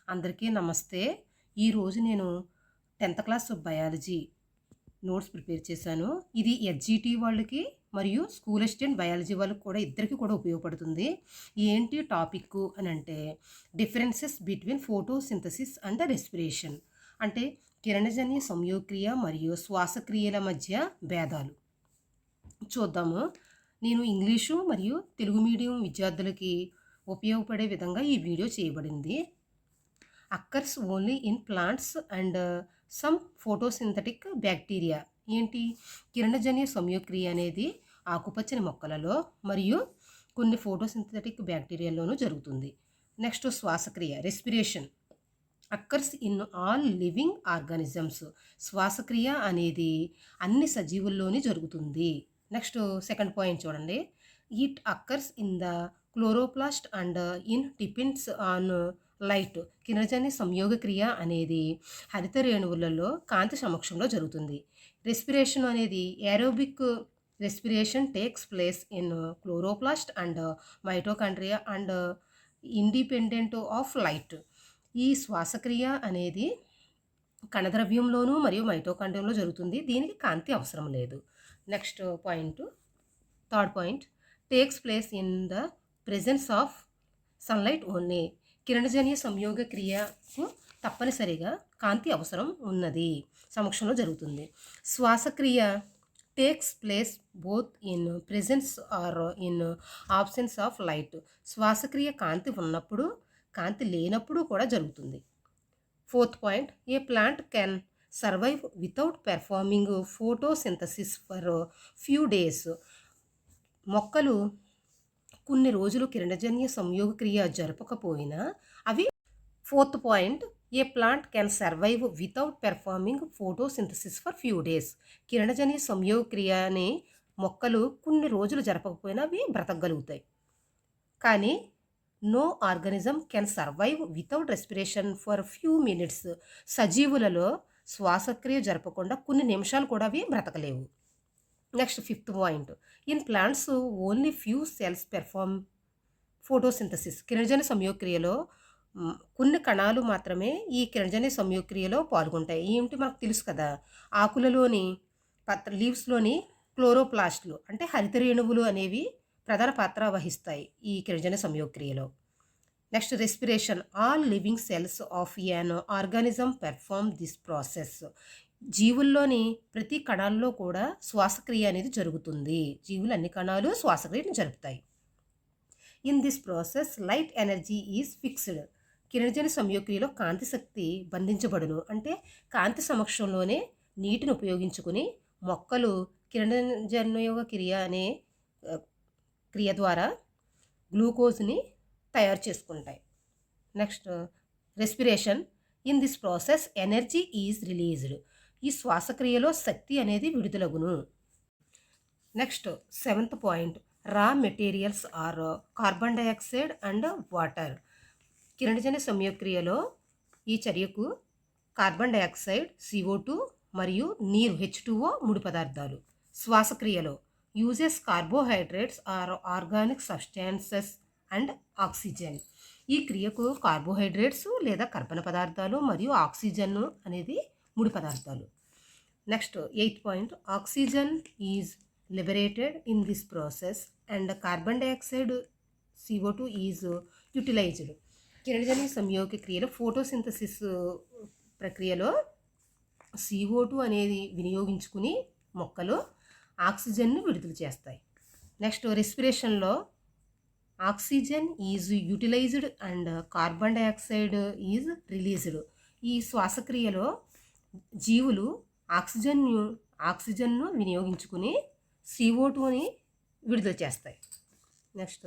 అందరికీ నమస్తే. ఈరోజు నేను 10థ్ క్లాస్ బయాలజీ నోట్స్ ప్రిపేర్ చేశాను. ఇది ఎస్‌జీటీ వాళ్ళకి మరియు స్కూల్ అసిస్టెంట్ బయాలజీ వాళ్ళకి కూడా ఇద్దరికీ కూడా ఉపయోగపడుతుంది. ఏంటి టాపిక్కు అనంటే differences between photosynthesis and respiration. అంటే కిరణజన్య సంయోగక్రియ మరియు శ్వాసక్రియల మధ్య భేదాలు. చూద్దాము. నేను ఇంగ్లీషు మరియు తెలుగు మీడియం విద్యార్థులకి ఉపయోగపడే విధంగా ఈ వీడియో చేయబడింది. Occurs only in plants and some photosynthetic bacteria. ఏంటి కిరణజన్య సంయోగక్రియ అనేది ఆకుపచ్చని మొక్కలలో మరియు కొన్ని ఫోటోసింథటిక్ బ్యాక్టీరియాల్లోనూ జరుగుతుంది. నెక్స్ట్ శ్వాసక్రియ respiration occurs in all living organisms. శ్వాసక్రియ అనేది అన్ని సజీవుల్లోని జరుగుతుంది. నెక్స్ట్ సెకండ్ పాయింట్ చూడండి. It occurs in the chloroplast and in depends on light. కిరణజన్య సంయోగక్రియ అనేది హరిత రేణువులలో కాంతి సమక్షంలో జరుగుతుంది. రెస్పిరేషన్ అనేది aerobic respiration takes place in chloroplast and mitochondria and independent of light. ఈ శ్వాసక్రియ అనేది కణద్రవ్యంలోనూ మరియు మైటోకాండ్రియంలో జరుగుతుంది. దీనికి కాంతి అవసరం లేదు. Next point third point takes place in the presence of sunlight only. కిరణజన్య సంయోగ క్రియకు తప్పనిసరిగా కాంతి అవసరం ఉన్నది సమక్షంలో జరుగుతుంది. శ్వాసక్రియ takes place both in presence or in absence of light. శ్వాసక్రియ కాంతి ఉన్నప్పుడు కాంతి లేనప్పుడు కూడా జరుగుతుంది. Fourth point a plant can survive without performing photosynthesis for few days. మొక్కలు కొన్ని రోజులు కిరణజన్య సంయోగక్రియ జరపకపోయినా అవి fourth point a plant can survive without performing photosynthesis for few days. కిరణజన్య సంయోగక్రియని మొక్కలు కొన్ని రోజులు జరపకపోయినా అవి బ్రతకగలుగుతాయి. కానీ no organism can survive without respiration for few minutes. సజీవులలో శ్వాసక్రియ జరపకుండా కొన్ని నిమిషాలు కూడా అవి బ్రతకలేవు. Next fifth point in plants only few cells perform photosynthesis. కిరణజన్య సంయోగక్రియలో కొన్ని కణాలు మాత్రమే ఈ కిరణజన్య సంయోగక్రియలో పాల్గొంటాయి. ఏమిటి మనకు తెలుసు కదా, ఆకులలోని లీవ్స్లోని క్లోరోప్లాస్ట్లు అంటే హరిత రేణువులు అనేవి ప్రధాన పాత్ర వహిస్తాయి ఈ కిరణజన్య సంయోగక్రియలో. Next respiration all living cells of an organism perform this process. జీవుల్లోని ప్రతి కణాల్లో కూడా శ్వాసక్రియ అనేది జరుగుతుంది. జీవులు అన్ని కణాలు శ్వాసక్రియను జరుపుతాయి. In this process light energy is fixed. కిరణజన్య సంయోగక్రియలో కాంతి శక్తి బంధించబడును. అంటే కాంతి సమక్షంలోనే నీటిని ఉపయోగించుకుని మొక్కలు కిరణజన్యోగ క్రియ అనే క్రియ ద్వారా గ్లూకోజ్ని తయారు చేసుకుంటాయి. Next respiration in this process energy is released. ఈ శ్వాసక్రియలో శక్తి అనేది విడుదలగును. Next seventh point raw materials are carbon dioxide and water. కిరణజన్య సంయోగక్రియలో ఈ చర్యకు కార్బన్ డైఆక్సైడ్ CO2 మరియు నీరు H2O ముడి పదార్థాలు. శ్వాసక్రియలో uses carbohydrates are organic substances and oxygen. ఈ క్రియకు కార్బోహైడ్రేట్స్ లేదా కర్బన పదార్థాలు మరియు ఆక్సిజన్ అనేది ముడి పదార్థాలు. Next eighth point oxygen is liberated in this process and carbon dioxide CO2 is utilised. కిరణజన్య సంయోగ క్రియలో ఫోటోసింథసిస్ ప్రక్రియలో CO2 అనేది వినియోగించుకుని మొక్కలు ఆక్సిజన్ను విడుదల చేస్తాయి. నెక్స్ట్ రెస్పిరేషన్లో oxygen is utilised and carbon dioxide is released. ఈ శ్వాసక్రియలో జీవులు ఆక్సిజన్ను వినియోగించుకుని CO2ని విడుదల చేస్తాయి. Next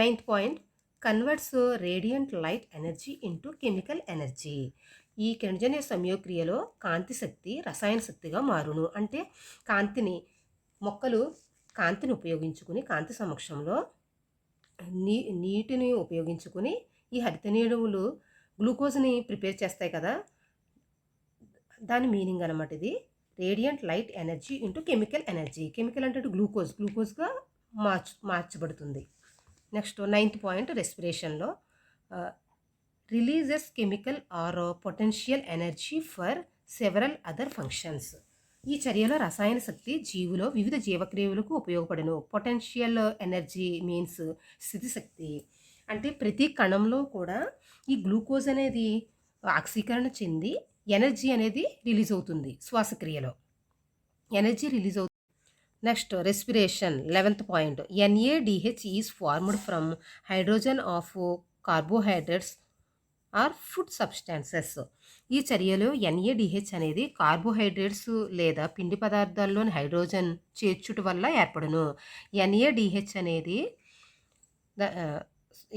ninth point converts radiant light energy into chemical energy. ఈ కిరణజన్య సంయోగక్రియలో కాంతి శక్తి రసాయన శక్తిగా మారును. అంటే మొక్కలు కాంతిని ఉపయోగించుకుని కాంతి సమక్షంలో నీటిని ఉపయోగించుకుని ఈ హరిత రేణువులు గ్లూకోజ్ని ప్రిపేర్ చేస్తాయి కదా, దాని మీనింగ్ అనమాట ఇది. Radiant light energy into chemical energy. Chemical అంటే గ్లూకోజ్గా మార్చబడుతుంది. నెక్స్ట్ నైన్త్ పాయింట్ రెస్పిరేషన్లో releases chemical or potential energy for several other functions. ఈ చర్యలో రసాయన శక్తి జీవులో వివిధ జీవక్రియలకు ఉపయోగపడును. పొటెన్షియల్ ఎనర్జీ మీన్స్ స్థితి శక్తి. అంటే ప్రతి కణంలో కూడా ఈ గ్లూకోజ్ అనేది ఆక్సీకరణ చెంది ఎనర్జీ అనేది రిలీజ్ అవుతుంది. శ్వాసక్రియలో ఎనర్జీ రిలీజ్ అవుతుంది. Next respiration 11th point. NADH is formed from hydrogen of carbohydrates or food substances. ఈ చర్యలో NADH అనేది కార్బోహైడ్రేట్స్ లేదా పిండి పదార్థాల్లోని హైడ్రోజన్ చేర్చుట వల్ల ఏర్పడును. NADH అనేది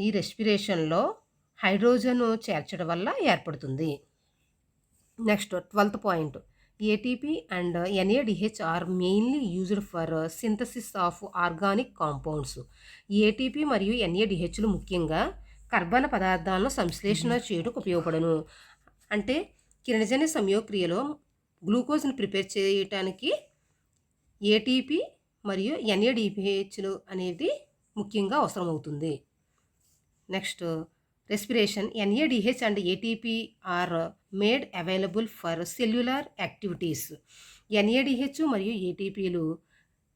ఈ రెస్పిరేషన్లో హైడ్రోజన్ చేర్చడం వల్ల ఏర్పడుతుంది. Next 12th point. ATP and NADH are mainly used for synthesis of organic compounds. ATP మరియు NADHలు ముఖ్యంగా కర్బన పదార్థాలను సంశ్లేషణ చేయడానికి ఉపయోగపడును. అంటే కిరణజన్య సంయోక్రియలో గ్లూకోజ్ని ప్రిపేర్ చేయడానికి ATP మరియు NADHలు అనేది ముఖ్యంగా అవసరమవుతుంది. Next respiration. NADH and ATP are made available for cellular activities. NADH మరియు ATPలు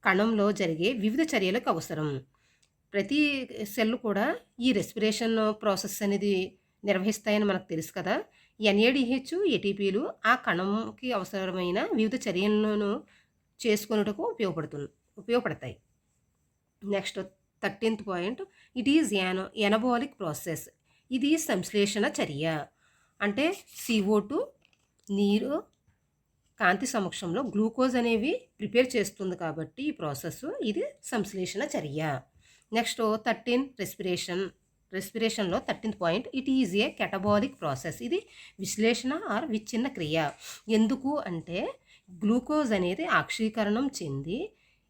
కణంలో జరిగే వివిధ చర్యలకు అవసరం. ప్రతి సెల్ కూడా ఈ రెస్పిరేషన్ ప్రాసెస్ అనేది నిర్వహిస్తాయని మనకు తెలుసు కదా. NADH ATPలు ఆ కణంకి అవసరమైన వివిధ చర్యలను చేసుకొనుటకు ఉపయోగపడతాయి. Next 13th point. It is anabolic process. ఇది సంశ్లేషణ చర్య. అంటే CO2 నీరు కాంతి సమక్షంలో గ్లూకోజ్ అనేవి ప్రిపేర్ చేస్తుంది కాబట్టి ఈ ప్రాసెస్ ఇది సంశ్లేషణ చర్య. Next 13 రెస్పిరేషన్లో 13th point. It is a catabolic process. ఇది విశ్లేషణ ఆర్ విచ్ఛిన్న క్రియ. ఎందుకు అంటే గ్లూకోజ్ అనేది ఆక్సీకరణం చెంది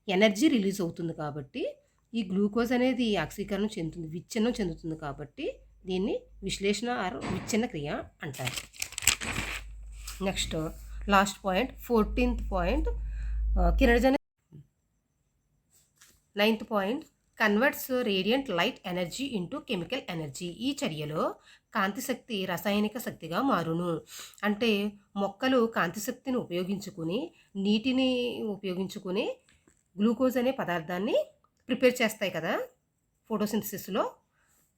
ఎనర్జీ రిలీజ్ అవుతుంది కాబట్టి ఈ గ్లూకోజ్ అనేది ఆక్సీకరణం చెందుతుంది, విచ్ఛిన్నం చెందుతుంది కాబట్టి దీన్ని విశ్లేషణ ఆర్ విచ్ఛిన్న క్రియ అంటారు. Next last point 14th point. కిరణజన్య 9th point. Converts radiant light energy into chemical energy. ఈ చర్యలో కాంతి శక్తి రసాయనిక శక్తిగా మారును. అంటే మొక్కలు కాంతి శక్తిని ఉపయోగించుకుని నీటిని ఉపయోగించుకుని గ్లూకోజ్ అనే పదార్థాన్ని ప్రిపేర్ చేస్తాయి కదా ఫోటోసింథసిస్లో.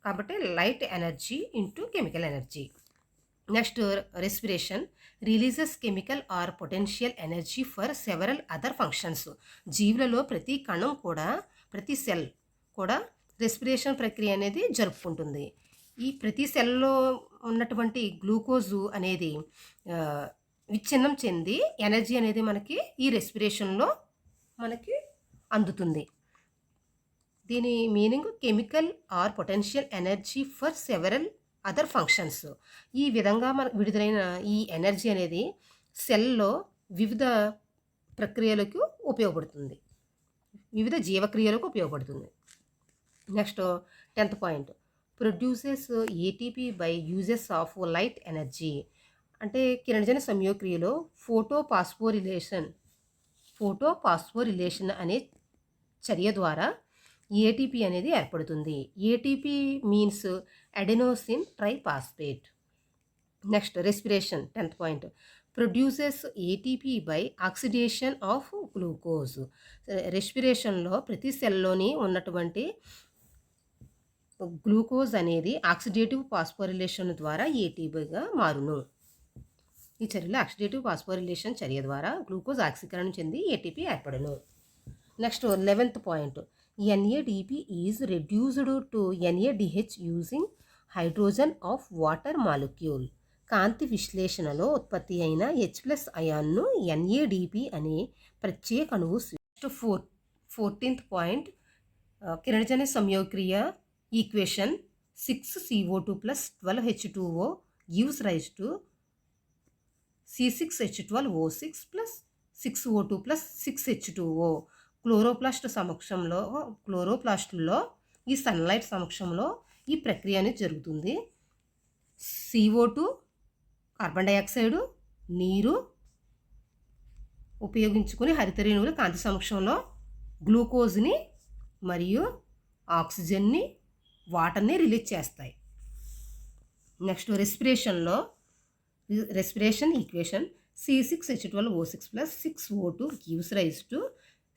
కాబట్టి light energy into chemical energy. Next respiration. Releases chemical or potential energy for several other functions. జీవులలో ప్రతి కణం కూడా ప్రతి సెల్ కూడా రెస్పిరేషన్ ప్రక్రియ అనేది జరుపుకుంటుంది. ఈ ప్రతి సెల్లో ఉన్నటువంటి గ్లూకోజు అనేది విచ్ఛిన్నం చెంది ఎనర్జీ అనేది మనకి ఈ రెస్పిరేషన్లో మనకి అందుతుంది. దీని meaning chemical or potential energy for several other functions. ఈ విధంగా మనకు విడుదలైన ఈ ఎనర్జీ అనేది సెల్లో వివిధ ప్రక్రియలకు ఉపయోగపడుతుంది, వివిధ జీవక్రియలకు ఉపయోగపడుతుంది. Next 10th point. Produces ATP by uses of light energy. అంటే కిరణజన్య సంయోక్రియలో ఫోటోపాస్ఫోరిలేషన్ అనే చర్య ద్వారా ATP అనేది ఏర్పడుతుంది. ATP means adenosine triphosphate. Next respiration 10th point. Produces ATP by oxidation of glucose. రెస్పిరేషన్లో ప్రతి సెల్లోని ఉన్నటువంటి గ్లూకోజ్ అనేది ఆక్సిడేటివ్ ఫాస్ఫోరిలేషన్ ద్వారా ATPగా మారును. ఈ చర్యలో ఆక్సిడేటివ్ ఫాస్ఫోరిలేషన్ చర్య ద్వారా గ్లూకోజ్ ఆక్సీకరణ చెంది ATP ఏర్పడును. Next 11th point. NADP is reduced to NADH using hydrogen of water molecule. కాంతి విశ్లేషణలో ఉత్పత్తి అయిన H+ అయాన్ను NADP అనే ప్రత్యేక అణువు. 14th point. కిరణజన్య సంయోక్రియ equation 6CO2 + 12H2O gives rise to C6H12O6 + 6O2 + 6H2O. క్లోరోప్లాస్టుల్లో ఈ సన్లైట్ సమక్షంలో ఈ ప్రక్రియ అనేది జరుగుతుంది. CO2 కార్బన్ డైఆక్సైడ్ నీరు ఉపయోగించుకుని హరితరేణువులు కాంతి సమక్షంలో గ్లూకోజ్ని మరియు ఆక్సిజన్ని వాటర్ని రిలీజ్ చేస్తాయి. Next respiration equation C6H12O6 plus 6O2 gives rise to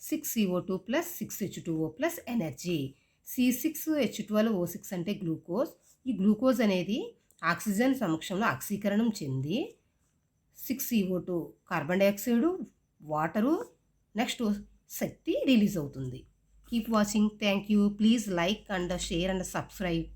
6CO2 plus 6H2O plus energy. C6H12O6 అంటే గ్లూకోజ్. ఈ గ్లూకోజ్ అనేది ఆక్సిజన్ సమక్షంలో ఆక్సీకరణం చెంది 6CO2 carbon dioxide, water, next శక్తి రిలీజ్ అవుతుంది. Keep watching. Thank you. Please like and share and subscribe.